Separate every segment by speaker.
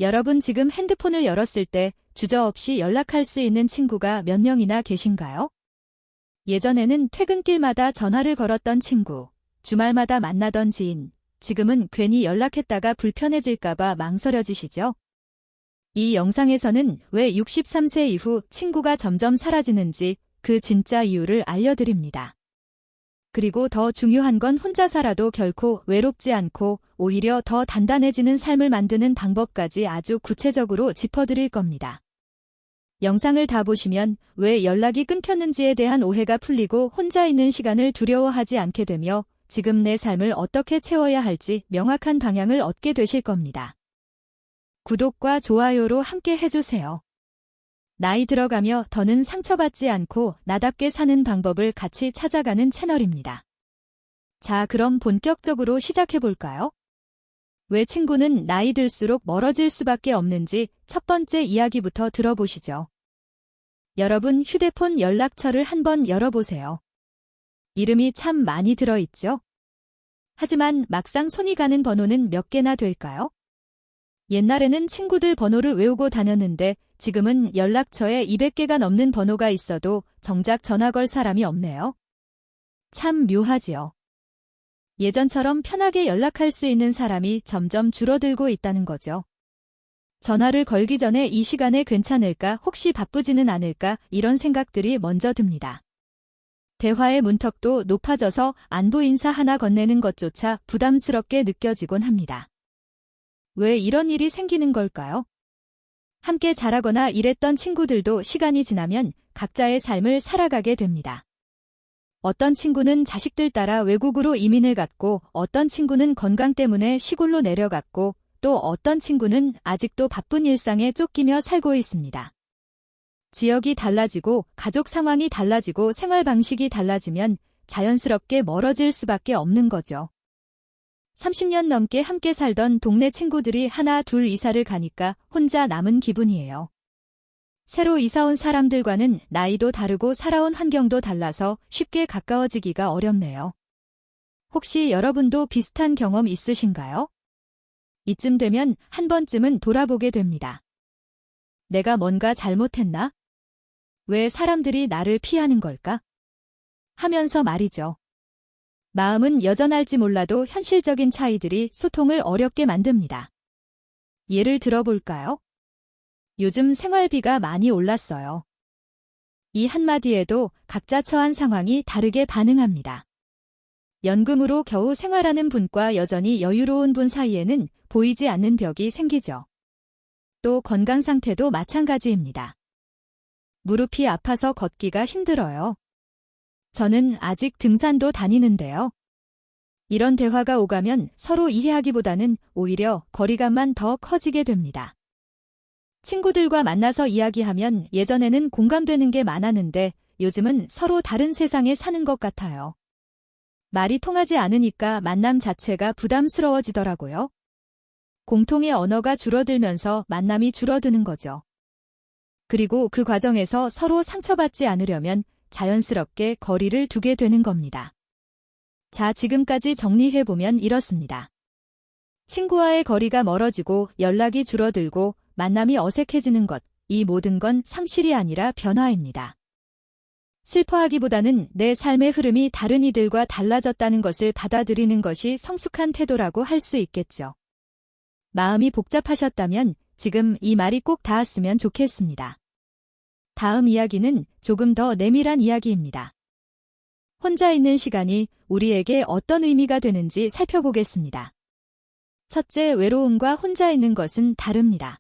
Speaker 1: 여러분 지금 핸드폰을 열었을 때 주저없이 연락할 수 있는 친구가 몇 명이나 계신가요? 예전에는 퇴근길마다 전화를 걸었던 친구, 주말마다 만나던 지인, 지금은 괜히 연락했다가 불편해질까봐 망설여지시죠? 이 영상에서는 왜 63세 이후 친구가 점점 사라지는지 그 진짜 이유를 알려드립니다. 그리고 더 중요한 건 혼자 살아도 결코 외롭지 않고 오히려 더 단단해지는 삶을 만드는 방법까지 아주 구체적으로 짚어드릴 겁니다. 영상을 다 보시면 왜 연락이 끊겼는지에 대한 오해가 풀리고 혼자 있는 시간을 두려워하지 않게 되며 지금 내 삶을 어떻게 채워야 할지 명확한 방향을 얻게 되실 겁니다. 구독과 좋아요로 함께 해주세요. 나이 들어가며 더는 상처받지 않고 나답게 사는 방법을 같이 찾아가는 채널입니다. 자, 그럼 본격적으로 시작해볼까요? 왜 친구는 나이 들수록 멀어질 수밖에 없는지 첫 번째 이야기부터 들어보시죠. 여러분 휴대폰 연락처를 한번 열어보세요. 이름이 참 많이 들어있죠? 하지만 막상 손이 가는 번호는 몇 개나 될까요? 옛날에는 친구들 번호를 외우고 다녔는데 지금은 연락처에 200개가 넘는 번호가 있어도 정작 전화 걸 사람이 없네요. 참 묘하지요. 예전처럼 편하게 연락할 수 있는 사람이 점점 줄어들고 있다는 거죠. 전화를 걸기 전에 이 시간에 괜찮을까, 혹시 바쁘지는 않을까, 이런 생각들이 먼저 듭니다. 대화의 문턱도 높아져서 안부 인사 하나 건네는 것조차 부담스럽게 느껴지곤 합니다. 왜 이런 일이 생기는 걸까요? 함께 자라거나 일했던 친구들도 시간이 지나면 각자의 삶을 살아가게 됩니다. 어떤 친구는 자식들 따라 외국으로 이민을 갔고, 어떤 친구는 건강 때문에 시골로 내려갔고, 또 어떤 친구는 아직도 바쁜 일상에 쫓기며 살고 있습니다. 지역이 달라지고 가족 상황이 달라지고 생활 방식이 달라지면 자연스럽게 멀어질 수밖에 없는 거죠. 30년 넘게 함께 살던 동네 친구들이 하나 둘 이사를 가니까 혼자 남은 기분이에요. 새로 이사 온 사람들과는 나이도 다르고 살아온 환경도 달라서 쉽게 가까워지기가 어렵네요. 혹시 여러분도 비슷한 경험 있으신가요? 이쯤 되면 한 번쯤은 돌아보게 됩니다. 내가 뭔가 잘못했나? 왜 사람들이 나를 피하는 걸까? 하면서 말이죠. 마음은 여전할지 몰라도 현실적인 차이들이 소통을 어렵게 만듭니다. 예를 들어볼까요? 요즘 생활비가 많이 올랐어요. 이 한마디에도 각자 처한 상황이 다르게 반응합니다. 연금으로 겨우 생활하는 분과 여전히 여유로운 분 사이에는 보이지 않는 벽이 생기죠. 또 건강 상태도 마찬가지입니다. 무릎이 아파서 걷기가 힘들어요. 저는 아직 등산도 다니는데요. 이런 대화가 오가면 서로 이해하기보다는 오히려 거리감만 더 커지게 됩니다. 친구들과 만나서 이야기하면 예전에는 공감되는 게 많았는데 요즘은 서로 다른 세상에 사는 것 같아요. 말이 통하지 않으니까 만남 자체가 부담스러워지더라고요. 공통의 언어가 줄어들면서 만남이 줄어드는 거죠. 그리고 그 과정에서 서로 상처받지 않으려면 자연스럽게 거리를 두게 되는 겁니다. 자, 지금까지 정리해보면 이렇습니다. 친구와의 거리가 멀어지고 연락이 줄어들고 만남이 어색해지는 것, 이 모든 건 상실이 아니라 변화입니다. 슬퍼하기보다는 내 삶의 흐름이 다른 이들과 달라졌다는 것을 받아들이는 것이 성숙한 태도라고 할 수 있겠죠. 마음이 복잡하셨다면 지금 이 말이 꼭 닿았으면 좋겠습니다. 다음 이야기는 조금 더 내밀한 이야기입니다. 혼자 있는 시간이 우리에게 어떤 의미가 되는지 살펴보겠습니다. 첫째, 외로움과 혼자 있는 것은 다릅니다.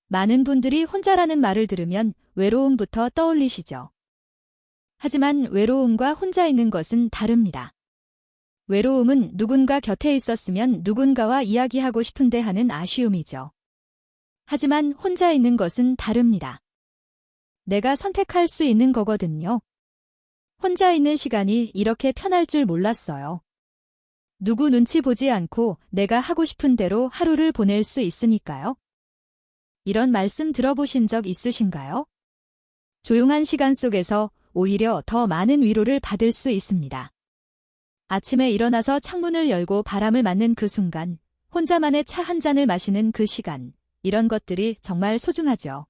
Speaker 1: 많은 분들이 혼자라는 말을 들으면 외로움부터 떠올리시죠. 하지만 외로움과 혼자 있는 것은 다릅니다. 외로움은 누군가 곁에 있었으면 누군가와 이야기하고 싶은데 하는 아쉬움이죠. 하지만 혼자 있는 것은 다릅니다. 내가 선택할 수 있는 거거든요. 혼자 있는 시간이 이렇게 편할 줄 몰랐어요. 누구 눈치 보지 않고 내가 하고 싶은 대로 하루를 보낼 수 있으니까요. 이런 말씀 들어보신 적 있으신가요? 조용한 시간 속에서 오히려 더 많은 위로를 받을 수 있습니다. 아침에 일어나서 창문을 열고 바람을 맞는 그 순간, 혼자만의 차 한 잔을 마시는 그 시간, 이런 것들이 정말 소중하죠.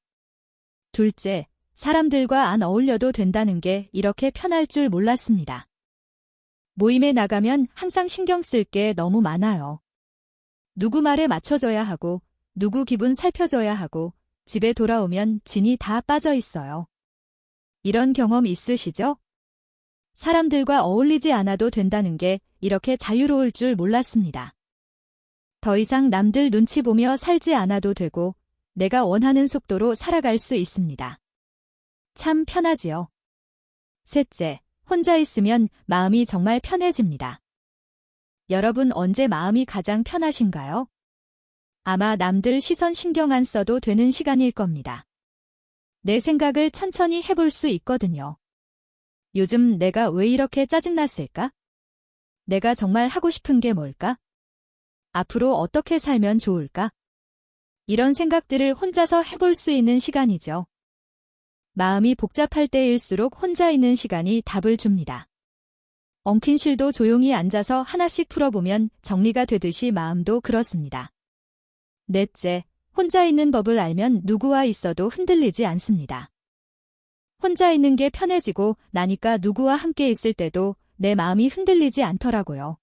Speaker 1: 둘째, 사람들과 안 어울려도 된다는 게 이렇게 편할 줄 몰랐습니다. 모임에 나가면 항상 신경 쓸 게 너무 많아요. 누구 말에 맞춰줘야 하고, 누구 기분 살펴줘야 하고, 집에 돌아오면 진이 다 빠져 있어요. 이런 경험 있으시죠? 사람들과 어울리지 않아도 된다는 게 이렇게 자유로울 줄 몰랐습니다. 더 이상 남들 눈치 보며 살지 않아도 되고, 내가 원하는 속도로 살아갈 수 있습니다. 참 편하지요. 셋째, 혼자 있으면 마음이 정말 편해집니다. 여러분 언제 마음이 가장 편하신가요? 아마 남들 시선 신경 안 써도 되는 시간일 겁니다. 내 생각을 천천히 해볼 수 있거든요. 요즘 내가 왜 이렇게 짜증났을까? 내가 정말 하고 싶은 게 뭘까? 앞으로 어떻게 살면 좋을까? 이런 생각들을 혼자서 해볼 수 있는 시간이죠. 마음이 복잡할 때일수록 혼자 있는 시간이 답을 줍니다. 엉킨 실도 조용히 앉아서 하나씩 풀어보면 정리가 되듯이 마음도 그렇습니다. 넷째, 혼자 있는 법을 알면 누구와 있어도 흔들리지 않습니다. 혼자 있는 게 편해지고 나니까 누구와 함께 있을 때도 내 마음이 흔들리지 않더라고요.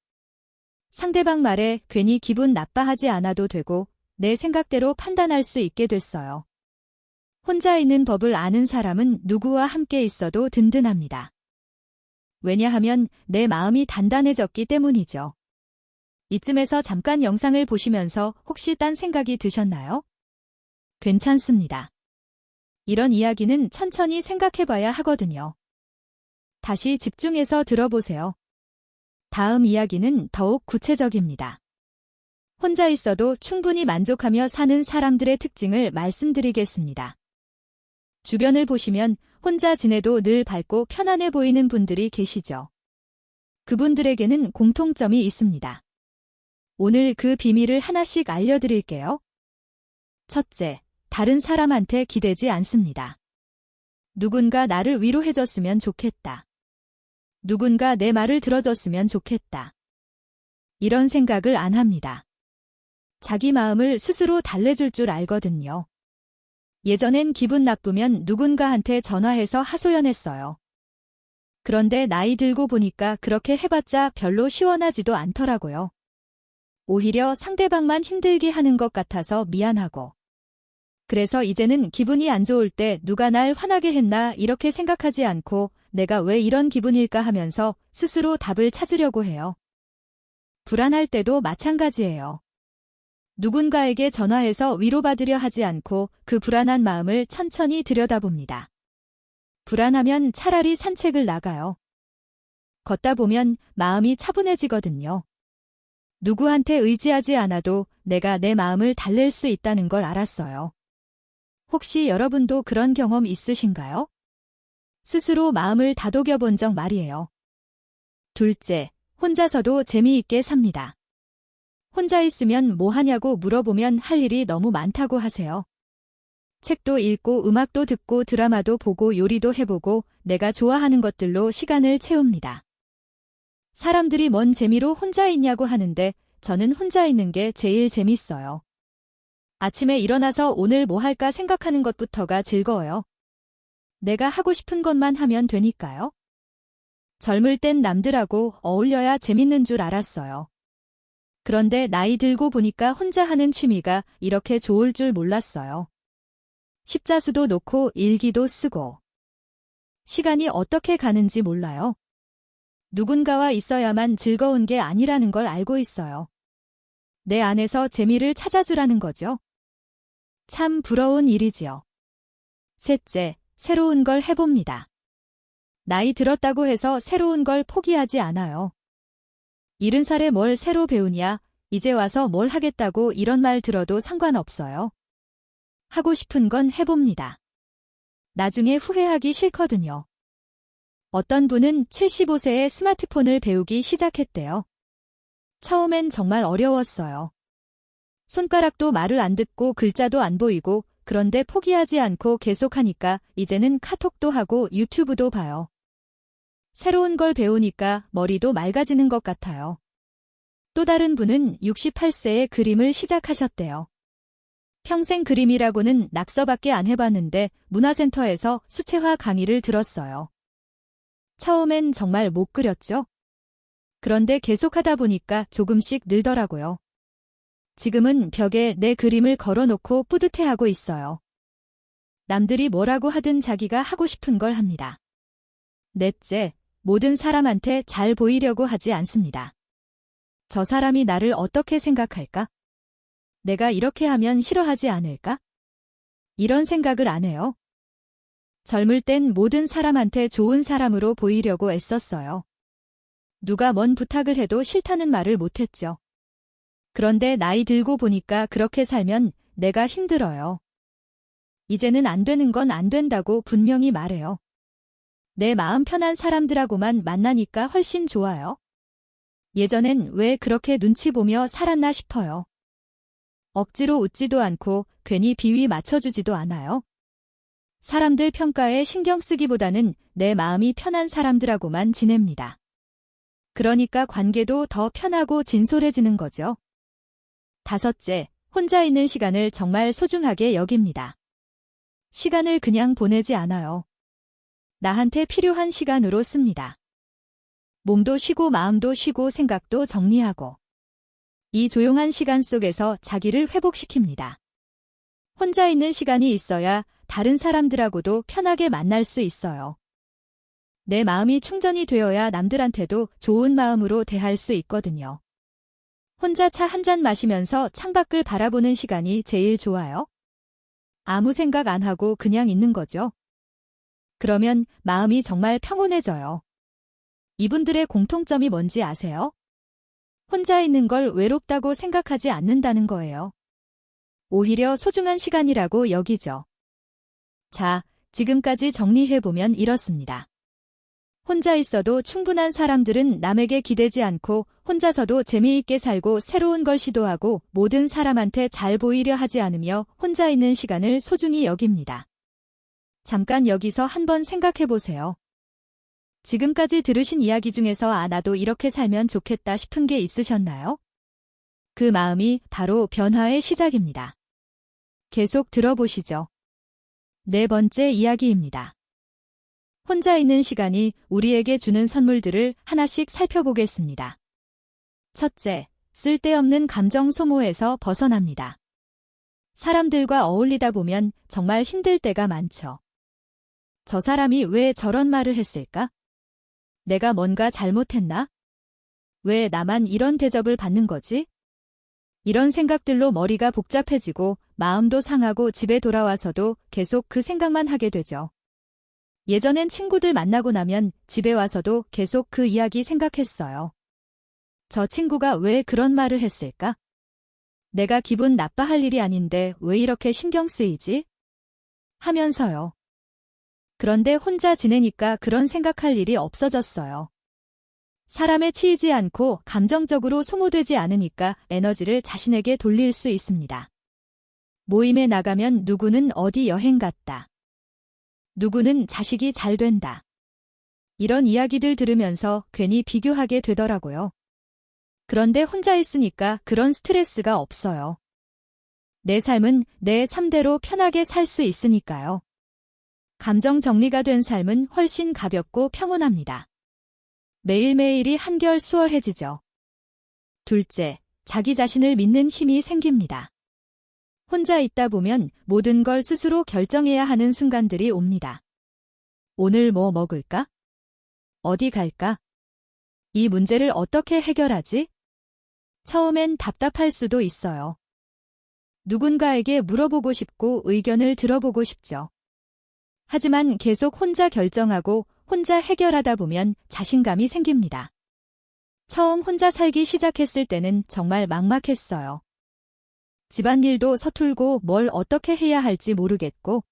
Speaker 1: 상대방 말에 괜히 기분 나빠하지 않아도 되고 내 생각대로 판단할 수 있게 됐어요. 혼자 있는 법을 아는 사람은 누구와 함께 있어도 든든합니다. 왜냐하면 내 마음이 단단해졌기 때문이죠. 이쯤에서 잠깐 영상을 보시면서 혹시 딴 생각이 드셨나요? 괜찮습니다. 이런 이야기는 천천히 생각해봐야 하거든요. 다시 집중해서 들어보세요. 다음 이야기는 더욱 구체적입니다. 혼자 있어도 충분히 만족하며 사는 사람들의 특징을 말씀드리겠습니다. 주변을 보시면 혼자 지내도 늘 밝고 편안해 보이는 분들이 계시죠. 그분들에게는 공통점이 있습니다. 오늘 그 비밀을 하나씩 알려드릴게요. 첫째, 다른 사람한테 기대지 않습니다. 누군가 나를 위로해줬으면 좋겠다. 누군가 내 말을 들어줬으면 좋겠다. 이런 생각을 안 합니다. 자기 마음을 스스로 달래줄 줄 알거든요. 예전엔 기분 나쁘면 누군가한테 전화해서 하소연했어요. 그런데 나이 들고 보니까 그렇게 해봤자 별로 시원하지도 않더라고요. 오히려 상대방만 힘들게 하는 것 같아서 미안하고. 그래서 이제는 기분이 안 좋을 때 누가 날 화나게 했나 이렇게 생각하지 않고 내가 왜 이런 기분일까 하면서 스스로 답을 찾으려고 해요. 불안할 때도 마찬가지예요. 누군가에게 전화해서 위로받으려 하지 않고 그 불안한 마음을 천천히 들여다봅니다. 불안하면 차라리 산책을 나가요. 걷다 보면 마음이 차분해지거든요. 누구한테 의지하지 않아도 내가 내 마음을 달랠 수 있다는 걸 알았어요. 혹시 여러분도 그런 경험 있으신가요? 스스로 마음을 다독여 본 적 말이에요. 둘째, 혼자서도 재미있게 삽니다. 혼자 있으면 뭐 하냐고 물어보면 할 일이 너무 많다고 하세요. 책도 읽고 음악도 듣고 드라마도 보고 요리도 해보고 내가 좋아하는 것들로 시간을 채웁니다. 사람들이 뭔 재미로 혼자 있냐고 하는데 저는 혼자 있는 게 제일 재밌어요. 아침에 일어나서 오늘 뭐 할까 생각하는 것부터가 즐거워요. 내가 하고 싶은 것만 하면 되니까요. 젊을 땐 남들하고 어울려야 재밌는 줄 알았어요. 그런데 나이 들고 보니까 혼자 하는 취미가 이렇게 좋을 줄 몰랐어요. 십자수도 놓고 일기도 쓰고. 시간이 어떻게 가는지 몰라요. 누군가와 있어야만 즐거운 게 아니라는 걸 알고 있어요. 내 안에서 재미를 찾아주라는 거죠. 참 부러운 일이지요. 셋째, 새로운 걸 해봅니다. 나이 들었다고 해서 새로운 걸 포기하지 않아요. 70살에 뭘 새로 배우냐, 이제 와서 뭘 하겠다고 이런 말 들어도 상관없어요. 하고 싶은 건 해봅니다. 나중에 후회하기 싫거든요. 어떤 분은 75세에 스마트폰을 배우기 시작했대요. 처음엔 정말 어려웠어요. 손가락도 말을 안 듣고 글자도 안 보이고 그런데 포기하지 않고 계속하니까 이제는 카톡도 하고 유튜브도 봐요. 새로운 걸 배우니까 머리도 맑아지는 것 같아요. 또 다른 분은 68세에 그림을 시작하셨대요. 평생 그림이라고는 낙서밖에 안 해봤는데 문화센터에서 수채화 강의를 들었어요. 처음엔 정말 못 그렸죠? 그런데 계속하다 보니까 조금씩 늘더라고요. 지금은 벽에 내 그림을 걸어놓고 뿌듯해하고 있어요. 남들이 뭐라고 하든 자기가 하고 싶은 걸 합니다. 넷째, 모든 사람한테 잘 보이려고 하지 않습니다. 저 사람이 나를 어떻게 생각할까? 내가 이렇게 하면 싫어하지 않을까? 이런 생각을 안 해요. 젊을 땐 모든 사람한테 좋은 사람으로 보이려고 애썼어요. 누가 뭔 부탁을 해도 싫다는 말을 못했죠. 그런데 나이 들고 보니까 그렇게 살면 내가 힘들어요. 이제는 안 되는 건 안 된다고 분명히 말해요. 내 마음 편한 사람들하고만 만나니까 훨씬 좋아요. 예전엔 왜 그렇게 눈치 보며 살았나 싶어요. 억지로 웃지도 않고 괜히 비위 맞춰주지도 않아요. 사람들 평가에 신경 쓰기보다는 내 마음이 편한 사람들하고만 지냅니다. 그러니까 관계도 더 편하고 진솔해지는 거죠. 다섯째, 혼자 있는 시간을 정말 소중하게 여깁니다. 시간을 그냥 보내지 않아요. 나한테 필요한 시간으로 씁니다. 몸도 쉬고 마음도 쉬고 생각도 정리하고. 이 조용한 시간 속에서 자기를 회복시킵니다. 혼자 있는 시간이 있어야 다른 사람들하고도 편하게 만날 수 있어요. 내 마음이 충전이 되어야 남들한테도 좋은 마음으로 대할 수 있거든요. 혼자 차 한 잔 마시면서 창밖을 바라보는 시간이 제일 좋아요. 아무 생각 안 하고 그냥 있는 거죠. 그러면 마음이 정말 평온해져요. 이분들의 공통점이 뭔지 아세요? 혼자 있는 걸 외롭다고 생각하지 않는다는 거예요. 오히려 소중한 시간이라고 여기죠. 자, 지금까지 정리해보면 이렇습니다. 혼자 있어도 충분한 사람들은 남에게 기대지 않고 혼자서도 재미있게 살고 새로운 걸 시도하고 모든 사람한테 잘 보이려 하지 않으며 혼자 있는 시간을 소중히 여깁니다. 잠깐 여기서 한번 생각해보세요. 지금까지 들으신 이야기 중에서 나도 이렇게 살면 좋겠다 싶은 게 있으셨나요? 그 마음이 바로 변화의 시작입니다. 계속 들어보시죠. 네 번째 이야기입니다. 혼자 있는 시간이 우리에게 주는 선물들을 하나씩 살펴보겠습니다. 첫째, 쓸데없는 감정 소모에서 벗어납니다. 사람들과 어울리다 보면 정말 힘들 때가 많죠. 저 사람이 왜 저런 말을 했을까? 내가 뭔가 잘못했나? 왜 나만 이런 대접을 받는 거지? 이런 생각들로 머리가 복잡해지고 마음도 상하고 집에 돌아와서도 계속 그 생각만 하게 되죠. 예전엔 친구들 만나고 나면 집에 와서도 계속 그 이야기 생각했어요. 저 친구가 왜 그런 말을 했을까? 내가 기분 나빠할 일이 아닌데 왜 이렇게 신경 쓰이지? 하면서요. 그런데 혼자 지내니까 그런 생각할 일이 없어졌어요. 사람에 치이지 않고 감정적으로 소모되지 않으니까 에너지를 자신에게 돌릴 수 있습니다. 모임에 나가면 누구는 어디 여행 갔다. 누구는 자식이 잘 된다. 이런 이야기들 들으면서 괜히 비교하게 되더라고요. 그런데 혼자 있으니까 그런 스트레스가 없어요. 내 삶은 내 삶대로 편하게 살 수 있으니까요. 감정 정리가 된 삶은 훨씬 가볍고 평온합니다. 매일매일이 한결 수월해지죠. 둘째, 자기 자신을 믿는 힘이 생깁니다. 혼자 있다 보면 모든 걸 스스로 결정해야 하는 순간들이 옵니다. 오늘 뭐 먹을까? 어디 갈까? 이 문제를 어떻게 해결하지? 처음엔 답답할 수도 있어요. 누군가에게 물어보고 싶고 의견을 들어보고 싶죠. 하지만 계속 혼자 결정하고 혼자 해결하다 보면 자신감이 생깁니다. 처음 혼자 살기 시작했을 때는 정말 막막했어요. 집안일도 서툴고 뭘 어떻게 해야 할지 모르겠고.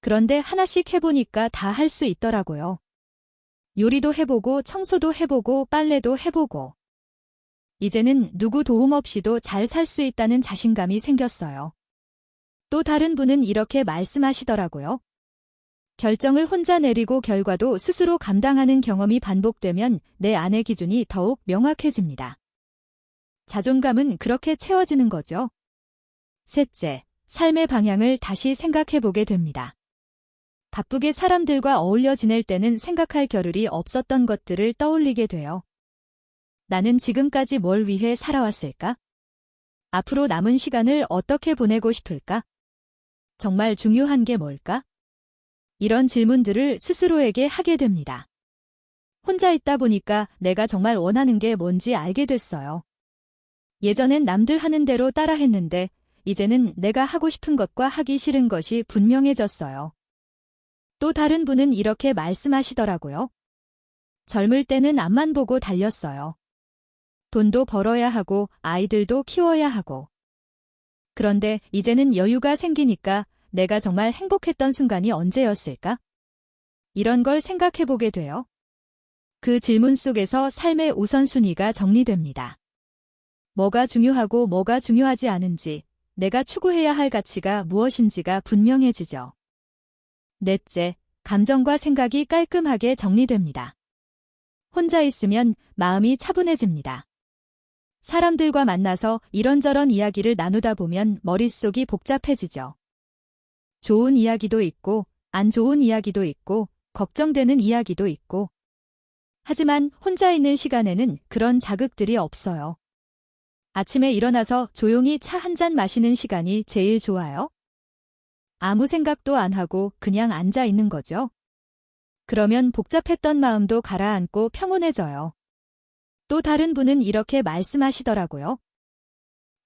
Speaker 1: 그런데 하나씩 해보니까 다 할 수 있더라고요. 요리도 해보고 청소도 해보고 빨래도 해보고. 이제는 누구 도움 없이도 잘 살 수 있다는 자신감이 생겼어요. 또 다른 분은 이렇게 말씀하시더라고요. 결정을 혼자 내리고 결과도 스스로 감당하는 경험이 반복되면 내 안의 기준이 더욱 명확해집니다. 자존감은 그렇게 채워지는 거죠. 셋째, 삶의 방향을 다시 생각해보게 됩니다. 바쁘게 사람들과 어울려 지낼 때는 생각할 겨를이 없었던 것들을 떠올리게 돼요. 나는 지금까지 뭘 위해 살아왔을까? 앞으로 남은 시간을 어떻게 보내고 싶을까? 정말 중요한 게 뭘까? 이런 질문들을 스스로에게 하게 됩니다. 혼자 있다 보니까 내가 정말 원하는 게 뭔지 알게 됐어요. 예전엔 남들 하는 대로 따라 했는데 이제는 내가 하고 싶은 것과 하기 싫은 것이 분명해졌어요. 또 다른 분은 이렇게 말씀하시더라고요. 젊을 때는 앞만 보고 달렸어요. 돈도 벌어야 하고 아이들도 키워야 하고. 그런데 이제는 여유가 생기니까 내가 정말 행복했던 순간이 언제였을까? 이런 걸 생각해보게 돼요. 그 질문 속에서 삶의 우선순위가 정리됩니다. 뭐가 중요하고 뭐가 중요하지 않은지, 내가 추구해야 할 가치가 무엇인지가 분명해지죠. 넷째, 감정과 생각이 깔끔하게 정리됩니다. 혼자 있으면 마음이 차분해집니다. 사람들과 만나서 이런저런 이야기를 나누다 보면 머릿속이 복잡해지죠. 좋은 이야기도 있고, 안 좋은 이야기도 있고, 걱정되는 이야기도 있고. 하지만 혼자 있는 시간에는 그런 자극들이 없어요. 아침에 일어나서 조용히 차 한 잔 마시는 시간이 제일 좋아요. 아무 생각도 안 하고 그냥 앉아 있는 거죠. 그러면 복잡했던 마음도 가라앉고 평온해져요. 또 다른 분은 이렇게 말씀하시더라고요.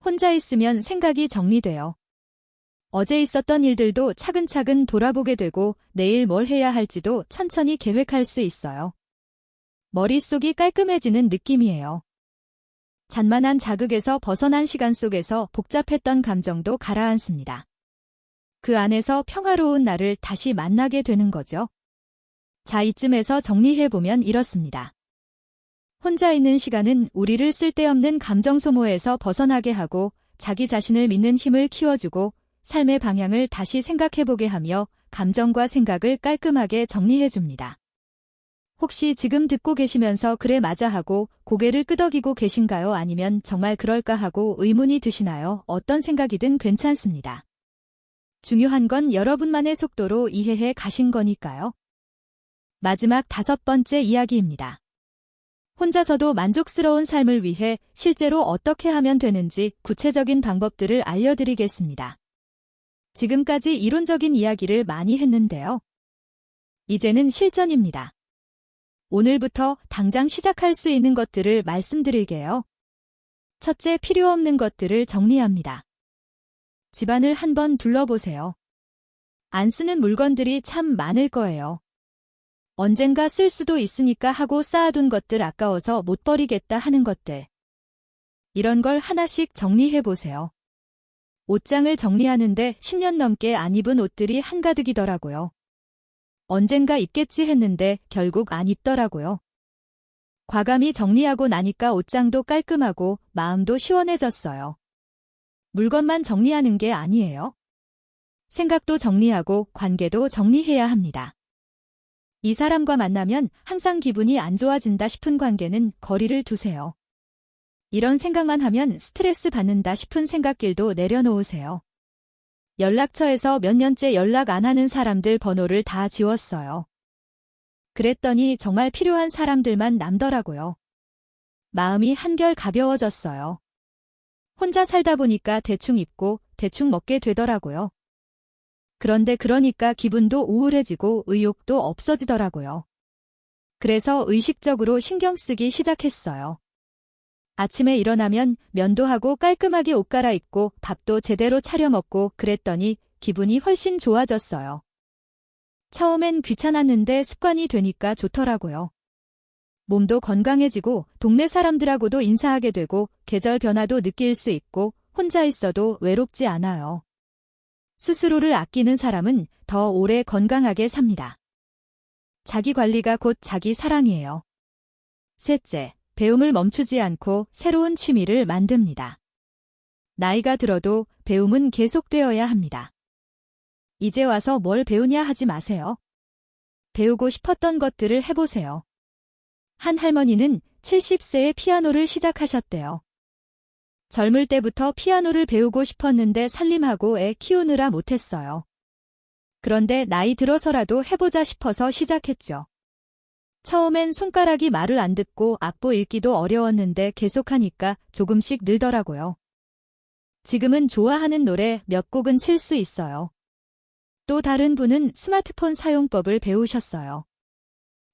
Speaker 1: 혼자 있으면 생각이 정리돼요. 어제 있었던 일들도 차근차근 돌아보게 되고 내일 뭘 해야 할지도 천천히 계획할 수 있어요. 머릿속이 깔끔해지는 느낌이에요. 잔만한 자극에서 벗어난 시간 속에서 복잡했던 감정도 가라앉습니다. 그 안에서 평화로운 나를 다시 만나게 되는 거죠. 자, 이쯤에서 정리해보면 이렇습니다. 혼자 있는 시간은 우리를 쓸데없는 감정 소모에서 벗어나게 하고 자기 자신을 믿는 힘을 키워주고 삶의 방향을 다시 생각해보게 하며 감정과 생각을 깔끔하게 정리해줍니다. 혹시 지금 듣고 계시면서 그래 맞아 하고 고개를 끄덕이고 계신가요? 아니면 정말 그럴까 하고 의문이 드시나요? 어떤 생각이든 괜찮습니다. 중요한 건 여러분만의 속도로 이해해 가신 거니까요. 마지막 5번째 이야기입니다. 혼자서도 만족스러운 삶을 위해 실제로 어떻게 하면 되는지 구체적인 방법들을 알려드리겠습니다. 지금까지 이론적인 이야기를 많이 했는데요. 이제는 실전입니다. 오늘부터 당장 시작할 수 있는 것들을 말씀드릴게요. 첫째, 필요 없는 것들을 정리합니다. 집안을 한번 둘러보세요. 안 쓰는 물건들이 참 많을 거예요. 언젠가 쓸 수도 있으니까 하고 쌓아둔 것들, 아까워서 못 버리겠다 하는 것들. 이런 걸 하나씩 정리해보세요. 옷장을 정리하는데 10년 넘게 안 입은 옷들이 한가득이더라고요. 언젠가 입겠지 했는데 결국 안 입더라고요. 과감히 정리하고 나니까 옷장도 깔끔하고 마음도 시원해졌어요. 물건만 정리하는 게 아니에요. 생각도 정리하고 관계도 정리해야 합니다. 이 사람과 만나면 항상 기분이 안 좋아진다 싶은 관계는 거리를 두세요. 이런 생각만 하면 스트레스 받는다 싶은 생각길도 내려놓으세요. 연락처에서 몇 년째 연락 안 하는 사람들 번호를 다 지웠어요. 그랬더니 정말 필요한 사람들만 남더라고요. 마음이 한결 가벼워졌어요. 혼자 살다 보니까 대충 입고 대충 먹게 되더라고요. 그런데 그러니까 기분도 우울해지고 의욕도 없어지더라고요. 그래서 의식적으로 신경 쓰기 시작했어요. 아침에 일어나면 면도하고 깔끔하게 옷 갈아입고 밥도 제대로 차려 먹고 그랬더니 기분이 훨씬 좋아졌어요. 처음엔 귀찮았는데 습관이 되니까 좋더라고요. 몸도 건강해지고 동네 사람들하고도 인사하게 되고 계절 변화도 느낄 수 있고 혼자 있어도 외롭지 않아요. 스스로를 아끼는 사람은 더 오래 건강하게 삽니다. 자기 관리가 곧 자기 사랑이에요. 셋째, 배움을 멈추지 않고 새로운 취미를 만듭니다. 나이가 들어도 배움은 계속되어야 합니다. 이제 와서 뭘 배우냐 하지 마세요. 배우고 싶었던 것들을 해보세요. 한 할머니는 70세에 피아노를 시작하셨대요. 젊을 때부터 피아노를 배우고 싶었는데 살림하고 애 키우느라 못했어요. 그런데 나이 들어서라도 해보자 싶어서 시작했죠. 처음엔 손가락이 말을 안 듣고 악보 읽기도 어려웠는데 계속하니까 조금씩 늘더라고요. 지금은 좋아하는 노래 몇 곡은 칠 수 있어요. 또 다른 분은 스마트폰 사용법을 배우셨어요.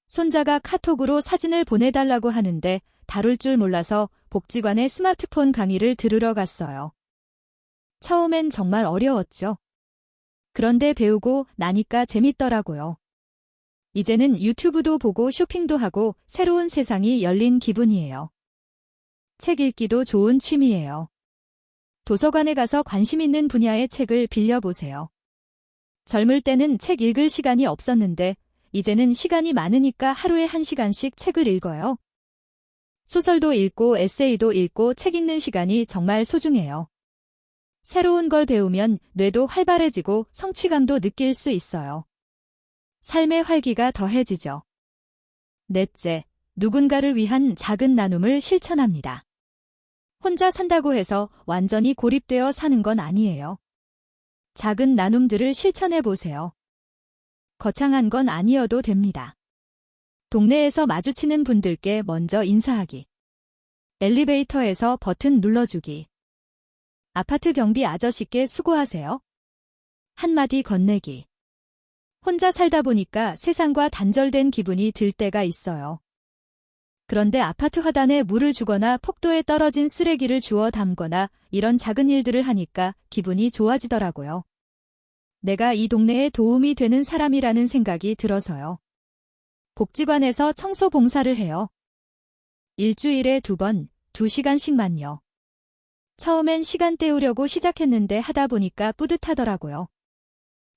Speaker 1: 손자가 카톡으로 사진을 보내달라고 하는데 다룰 줄 몰라서 복지관에 스마트폰 강의를 들으러 갔어요. 처음엔 정말 어려웠죠. 그런데 배우고 나니까 재밌더라고요. 이제는 유튜브도 보고 쇼핑도 하고 새로운 세상이 열린 기분이에요. 책 읽기도 좋은 취미예요. 도서관에 가서 관심 있는 분야의 책을 빌려보세요. 젊을 때는 책 읽을 시간이 없었는데 이제는 시간이 많으니까 하루에 1시간씩 책을 읽어요. 소설도 읽고 에세이도 읽고 책 읽는 시간이 정말 소중해요. 새로운 걸 배우면 뇌도 활발해지고 성취감도 느낄 수 있어요. 삶의 활기가 더해지죠. 넷째, 누군가를 위한 작은 나눔을 실천합니다. 혼자 산다고 해서 완전히 고립되어 사는 건 아니에요. 작은 나눔들을 실천해 보세요. 거창한 건 아니어도 됩니다. 동네에서 마주치는 분들께 먼저 인사하기. 엘리베이터에서 버튼 눌러주기. 아파트 경비 아저씨께 수고하세요. 한마디 건네기. 혼자 살다 보니까 세상과 단절된 기분이 들 때가 있어요. 그런데 아파트 화단에 물을 주거나 폭도에 떨어진 쓰레기를 주워 담거나 이런 작은 일들을 하니까 기분이 좋아지더라고요. 내가 이 동네에 도움이 되는 사람이라는 생각이 들어서요. 복지관에서 청소 봉사를 해요. 일주일에 2번, 2시간씩만요. 처음엔 시간 때우려고 시작했는데 하다 보니까 뿌듯하더라고요.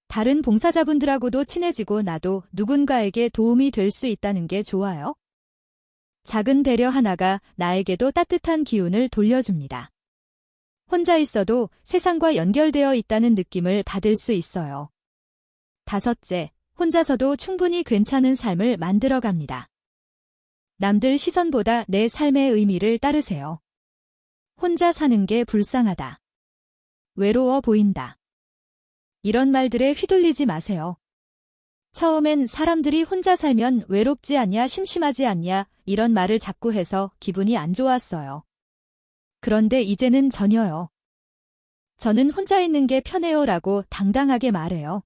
Speaker 1: 다른 봉사자분들하고도 친해지고 나도 누군가에게 도움이 될 수 있다는 게 좋아요. 작은 배려 하나가 나에게도 따뜻한 기운을 돌려줍니다. 혼자 있어도 세상과 연결되어 있다는 느낌을 받을 수 있어요. 다섯째, 혼자서도 충분히 괜찮은 삶을 만들어갑니다. 남들 시선보다 내 삶의 의미를 따르세요. 혼자 사는 게 불쌍하다. 외로워 보인다. 이런 말들에 휘둘리지 마세요. 처음엔 사람들이 혼자 살면 외롭지 않냐, 심심하지 않냐 이런 말을 자꾸 해서 기분이 안 좋았어요. 그런데 이제는 전혀요. 저는 혼자 있는 게 편해요라고 당당하게 말해요.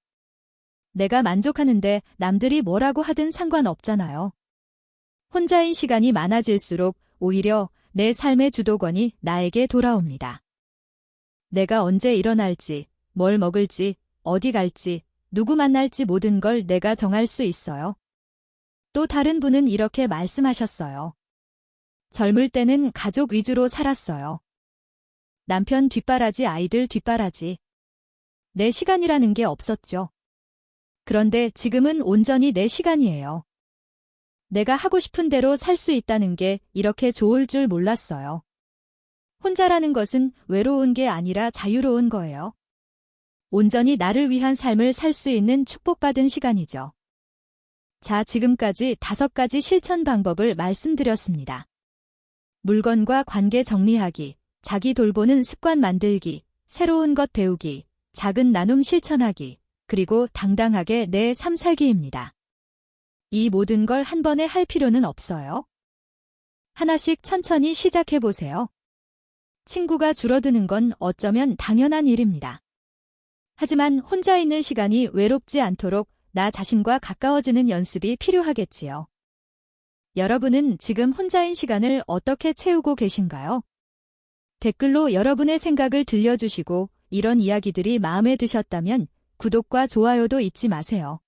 Speaker 1: 내가 만족하는데 남들이 뭐라고 하든 상관없잖아요. 혼자인 시간이 많아질수록 오히려 내 삶의 주도권이 나에게 돌아옵니다. 내가 언제 일어날지, 뭘 먹을지, 어디 갈지, 누구 만날지 모든 걸 내가 정할 수 있어요. 또 다른 분은 이렇게 말씀하셨어요. 젊을 때는 가족 위주로 살았어요. 남편 뒷바라지, 아이들 뒷바라지. 내 시간이라는 게 없었죠. 그런데 지금은 온전히 내 시간이에요. 내가 하고 싶은 대로 살 수 있다는 게 이렇게 좋을 줄 몰랐어요. 혼자라는 것은 외로운 게 아니라 자유로운 거예요. 온전히 나를 위한 삶을 살 수 있는 축복받은 시간이죠. 자, 지금까지 5가지 실천 방법을 말씀드렸습니다. 물건과 관계 정리하기, 자기 돌보는 습관 만들기, 새로운 것 배우기, 작은 나눔 실천하기, 그리고 당당하게 내 삶 살기입니다. 이 모든 걸 한 번에 할 필요는 없어요. 하나씩 천천히 시작해 보세요. 친구가 줄어드는 건 어쩌면 당연한 일입니다. 하지만 혼자 있는 시간이 외롭지 않도록 나 자신과 가까워지는 연습이 필요하겠지요. 여러분은 지금 혼자인 시간을 어떻게 채우고 계신가요? 댓글로 여러분의 생각을 들려주시고 이런 이야기들이 마음에 드셨다면 구독과 좋아요도 잊지 마세요.